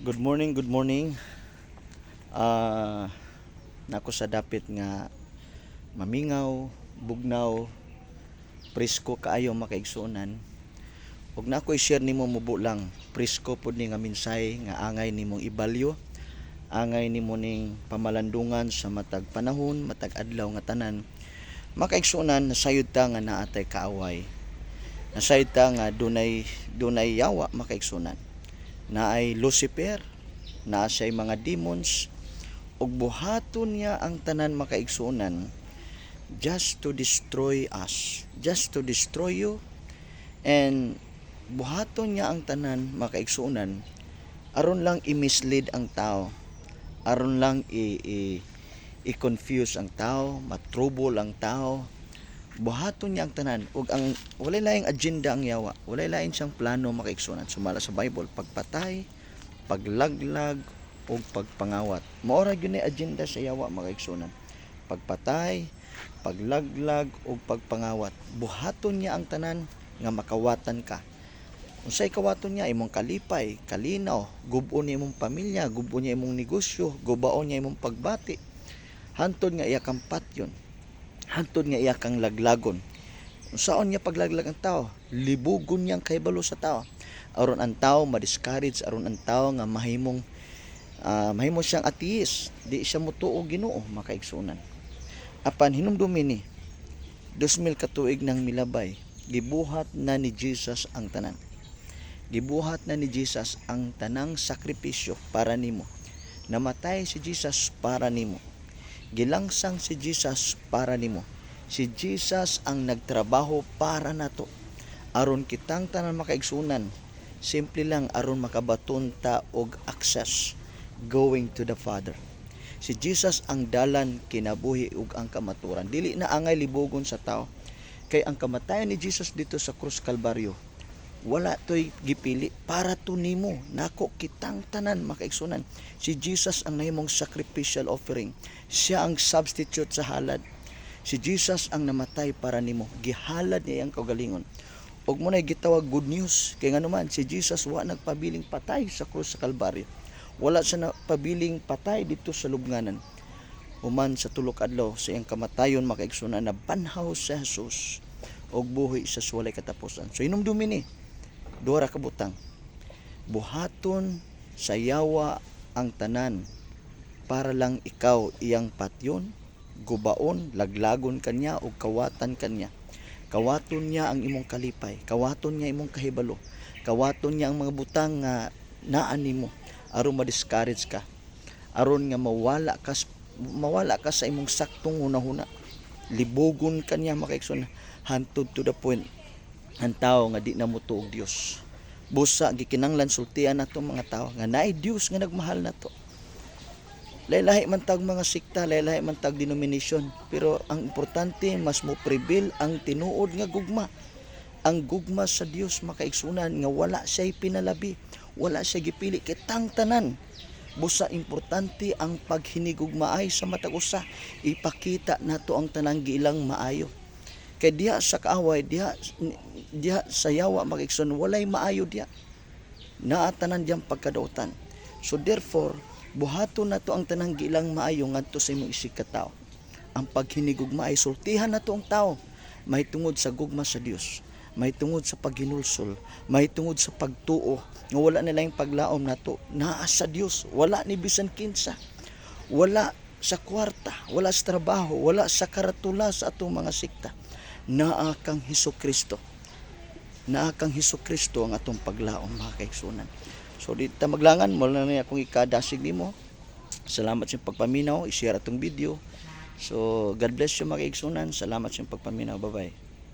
Good morning, good morning. Nako sa dapit nga mamingaw, bugnaw, presko kaayo makaigsunan. Ug nako i-share nimo mubo lang. Presko pud ni nga mensahe nga angay nimong ibalyo, angay nimo ning pamalandungan sa matag panahon, matag adlaw nga tanan. Makaigsunan nasayod ta nga naatay kaaway. Nasayod ta nga dunay yawa makaigsunan. Naay Lucifer, naa siya'y mga demons, ug buhaton niya ang tanan makaigsunan just to destroy us, just to destroy you, and buhaton niya ang tanan makaigsunan aron lang i-mislead ang tao, aron lang i-confuse ang tao, matrouble ang tao. Buhaton niya ang tanan ug ang walay laing agenda ang yawa, walay lain siyang plano makaigsunan. Sumala sa Bible, pagpatay, paglaglag o pagpangawat. Maora gyud ni agenda sa yawa makaigsunan. Pagpatay, paglaglag o pagpangawat. Buhaton niya ang tanan nga makawatan ka. Unsay kawaton niya? Imong kalipay, kalinaw, gub-on niya imong pamilya, gub-on niya imong negosyo, gubaon niya imong pagbati. Hantod nga iya kang patyon. Hantod nga iya kang laglagon. Unsaon niya paglaglag ang tao? Libugon niyang kahibalo sa tao. Aron ang tao ma-discourage, aron ang tao nga mahimong siyang atheist, di siya motuo Ginoo makaigsunan. Apan hinumdumi ni 2000 ka tuig nang milabay, gibuhat na ni Jesus ang tanan. Gibuhat na ni Jesus ang tanang sakripisyo para nimo. Namatay si Jesus para nimo. Gilangsang si Jesus para nimo. Si Jesus ang nagtrabaho para nato. Aron kitang tanan makaigsunan, simple lang aron makabaton ta og access going to the Father. Si Jesus ang dalan kinabuhi ug ang kamaturan. Dili na angay libugon sa tao. Kay ang kamatayon ni Jesus dito sa krus Kalbaryo, wala to'y gipili para to nimo. Nako kitang tanan makaigsunan. Si Jesus ang nahimong sacrificial offering. Siya ang substitute sa halad. Si Jesus ang namatay para nimo. Gihalad niya ang kaugalingon. Ug mo na gitawag good news. Kay nga naman si Jesus wa nagpabiling patay sa krus sa Kalbaryo. Wala siya nagpabiling patay dito sa lubnganan. Human sa tulok adlaw sa iyang kamatayon makaigsunan na banhaw sa Jesus og buhi sa walay katapusan. So hinumdumi ni duha ra ka butang. Buhaton sa yawa ang tanan para lang ikaw iyang patyon, gubaon, laglagon kanya o kawatan kanya. Kawaton niya ang imong kalipay, kawaton niya imong kahibalo, kawaton niya ang mga butang nga naa nimo aron ma-discourage ka, aron nga mawala ka sa imong saktong hunahuna. Libugon kanya makaigsunan hantod to the point ang tao nga di na motuog Dios. Busa gikinanglan sultian nato mga tao nga naay Dios nga nagmahal nato. Lahi-lahi man tag mga sikta, lahi-lahi man tag denomination, pero ang importante mas mo prevail ang tinuod nga gugma. Ang gugma sa Dios makaigsunan nga wala siya pinalabi, wala siya gipili kitang tanan. Busa importante ang paghinigugmaay sa matag usa. Ipakita nato ang tanang giilang maayo. Kay diha sa kaaway, diha sa yawa makaigsunan, walay maayo diha. Naatanan diyang pagkadautan. So therefore, buhaton nato ang tanang giilang maayo ngadto sa imong isig ka tao. Ang paghinigugma ay sultihan nato ang tao. May tungod sa gugma sa Dios, may tungod sa paghinulsol, may tungod sa pagtuo nga wala nila yung paglaom nato naa sa Dios. Wala ni bisan kinsa, wala sa kwarta, wala sa trabaho, wala sa karatula sa atong mga sikta. Naa kang Hesukristo. Naa kang Hesukristo ang atong paglaom mga kaigsunan. So dito maglangan mo na akong ikadasig nimo. Salamat sa pagpaminaw, i-share atong video. So God bless you mga kaigsunan. Salamat sa pagpaminaw. Bye-bye.